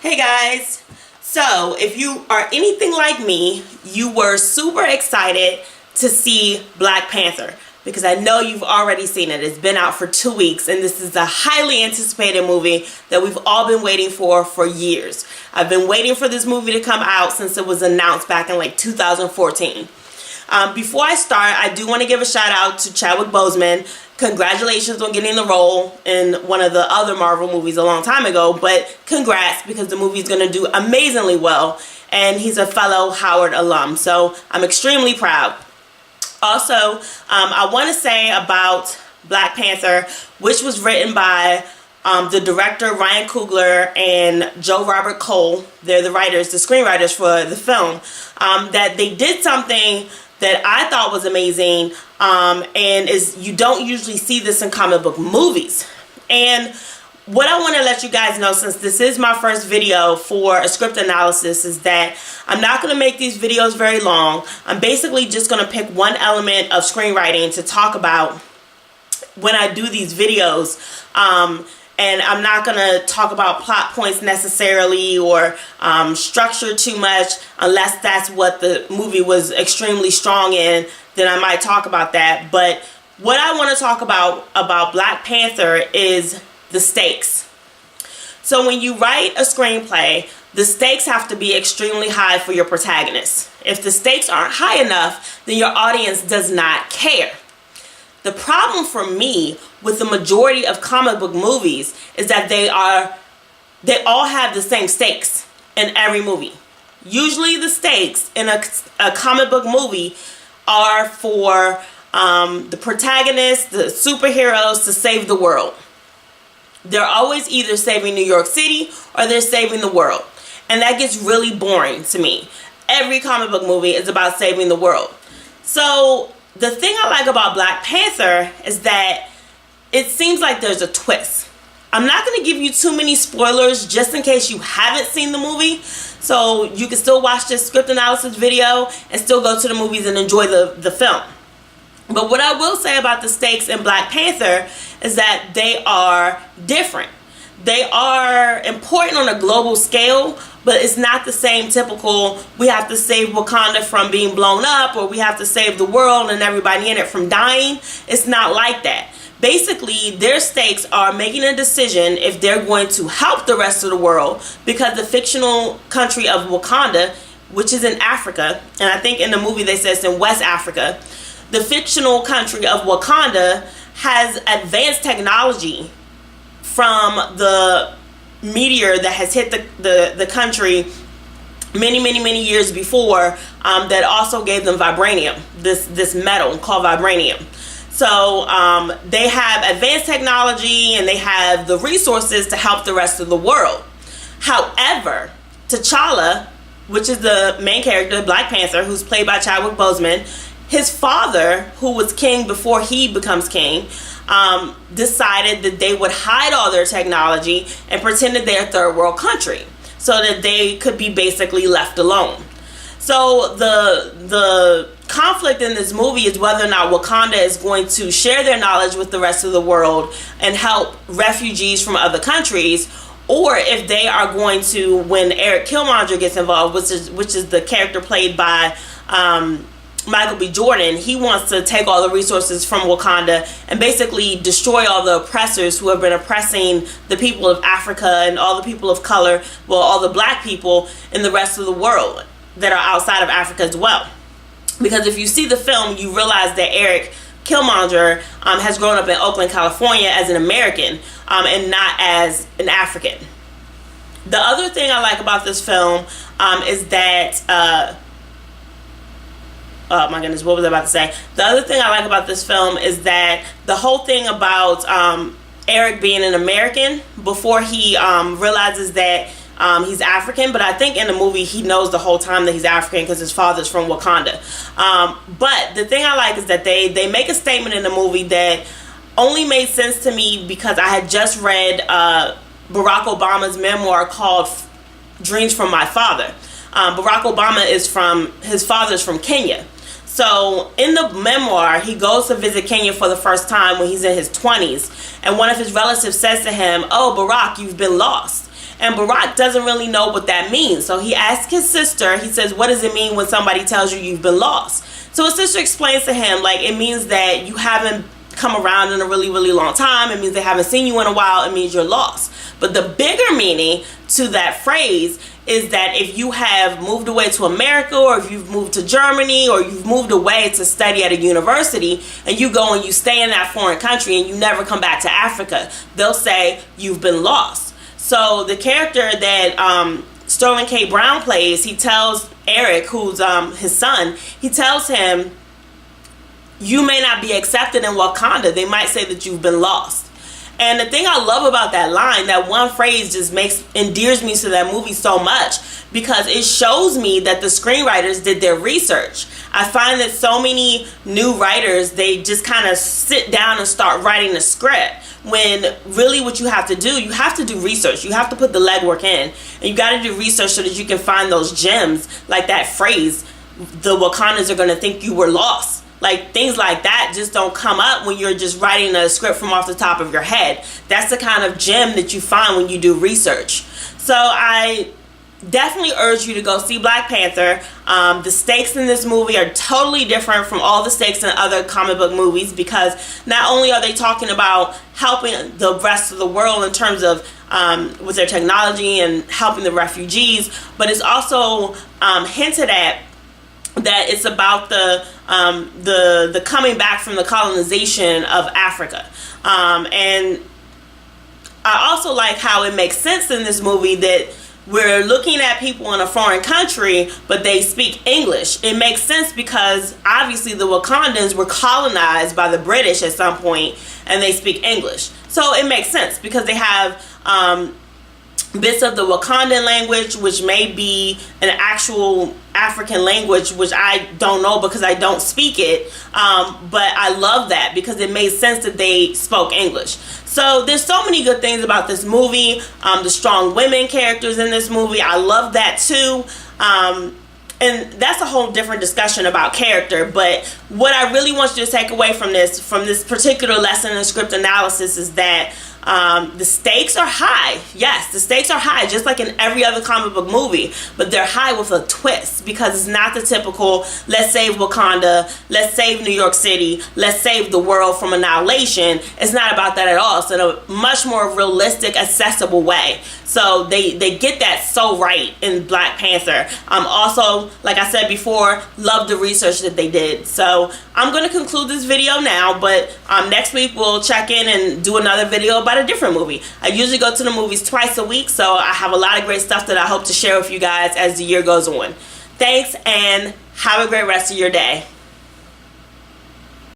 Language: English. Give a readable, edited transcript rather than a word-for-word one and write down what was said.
Hey guys, so if you are anything like me, you were super excited to see Black Panther because I know you've already seen it. It's been out for 2 weeks and this is a highly anticipated movie that we've all been waiting for years. I've been waiting for this movie to come out since it was announced back in like 2014. Before I start, I do want to give a shout out to Chadwick Boseman. Congratulations on getting the role in one of the other Marvel movies a long time ago, but congrats because the movie is going to do amazingly well and he's a fellow Howard alum, so I'm extremely proud. Also, I want to say about Black Panther, which was written by the director Ryan Coogler and Joe Robert Cole. They're the writers, the screenwriters for the film, that they did something that I thought was amazing, and you don't usually see this in comic book movies. And what I want to let you guys know, since this is my first video for a script analysis, is that I'm not going to make these videos very long. I'm basically just going to pick one element of screenwriting to talk about when I do these videos. And I'm not going to talk about plot points necessarily or structure too much unless that's what the movie was extremely strong in. Then I might talk about that. But what I want to talk about Black Panther is the stakes. So when you write a screenplay, the stakes have to be extremely high for your protagonist. If the stakes aren't high enough, then your audience does not care. The problem for me with the majority of comic book movies is that they all have the same stakes in every movie. Usually the stakes in a comic book movie are for the protagonist, the superheroes, to save the world. They're always either saving New York City or they're saving the world. And that gets really boring to me. Every comic book movie is about saving the world. So the thing I like about Black Panther is that it seems like there's a twist. I'm not going to give you too many spoilers just in case you haven't seen the movie. So you can still watch this script analysis video and still go to the movies and enjoy the film. But what I will say about the stakes in Black Panther is that they are different. They are important on a global scale, but it's not the same typical, we have to save Wakanda from being blown up, or we have to save the world and everybody in it from dying. It's not like that. Basically, their stakes are making a decision if they're going to help the rest of the world, because the fictional country of Wakanda, which is in Africa, and I think in the movie they say it's in West Africa, the fictional country of Wakanda has advanced technology from the meteor that has hit the country many years before, that also gave them vibranium, this metal called vibranium. So they have advanced technology and they have the resources to help the rest of the world. However, T'Challa, which is the main character, Black Panther, who's played by Chadwick Boseman, his father, who was king before he becomes king, decided that they would hide all their technology and pretend that they're a third world country so that they could be basically left alone. So the conflict in this movie is whether or not Wakanda is going to share their knowledge with the rest of the world and help refugees from other countries, or if they are going to, when Eric Killmonger gets involved, which is the character played by Michael B. Jordan, he wants to take all the resources from Wakanda and basically destroy all the oppressors who have been oppressing the people of Africa and all the people of color, well, all the black people in the rest of the world that are outside of Africa as well. Because if you see the film, you realize that Eric Killmonger has grown up in Oakland, California as an American and not as an African. The other thing I like about this film is that oh my goodness, what was I about to say? The other thing I like about this film is that the whole thing about Eric being an American before he realizes that he's African, but I think in the movie he knows the whole time that he's African because his father's from Wakanda. But the thing I like is that they make a statement in the movie that only made sense to me because I had just read Barack Obama's memoir called Dreams from My Father. Barack Obama his father's from Kenya. So in the memoir, he goes to visit Kenya for the first time when he's in his 20s. And one of his relatives says to him, "Oh, Barack, you've been lost." And Barack doesn't really know what that means. So he asks his sister, he says, what does it mean when somebody tells you you've been lost? So his sister explains to him, like, it means that you haven't come around in a really, really long time. It means they haven't seen you in a while. It means you're lost. But the bigger meaning to that phrase is that if you have moved away to America, or if you've moved to Germany, or you've moved away to study at a university, and you go and you stay in that foreign country and you never come back to Africa, they'll say you've been lost. So the character that Sterling K. Brown plays, he tells Eric, who's his son, he tells him, you may not be accepted in Wakanda. They might say that you've been lost. And the thing I love about that line, that one phrase just endears me to that movie so much, because it shows me that the screenwriters did their research. I find that so many new writers, they just kind of sit down and start writing a script, when really what you have to do research. You have to put the legwork in, and you got to do research so that you can find those gems, like that phrase, the Wakandans are going to think you were lost. Like, things like that just don't come up when you're just writing a script from off the top of your head. That's the kind of gem that you find when you do research. So I definitely urge you to go see Black Panther. The stakes in this movie are totally different from all the stakes in other comic book movies, because not only are they talking about helping the rest of the world in terms of with their technology and helping the refugees, but it's also hinted at that it's about the coming back from the colonization of Africa. And I also like how it makes sense in this movie that we're looking at people in a foreign country, but they speak English. It makes sense because obviously the Wakandans were colonized by the British at some point, and they speak English. So it makes sense because they have bits of the Wakandan language, which may be an actual African language, which I don't know because I don't speak it, but I love that because it made sense that they spoke English. So there's so many good things about this movie. The strong women characters in this movie, I love that too. And that's a whole different discussion about character. But what I really want you to take away from this particular lesson in script analysis is that the stakes are high. Yes, the stakes are high, just like in every other comic book movie, but they're high with a twist, because it's not the typical, let's save Wakanda, let's save New York City, let's save the world from annihilation. It's not about that at all. It's in a much more realistic, accessible way. So they get that so right in Black Panther. Also, like I said before, love the research that they did. So I'm going to conclude this video now, but next week we'll check in and do another video about a different movie. I usually go to the movies twice a week, so I have a lot of great stuff that I hope to share with you guys as the year goes on. Thanks, and have a great rest of your day.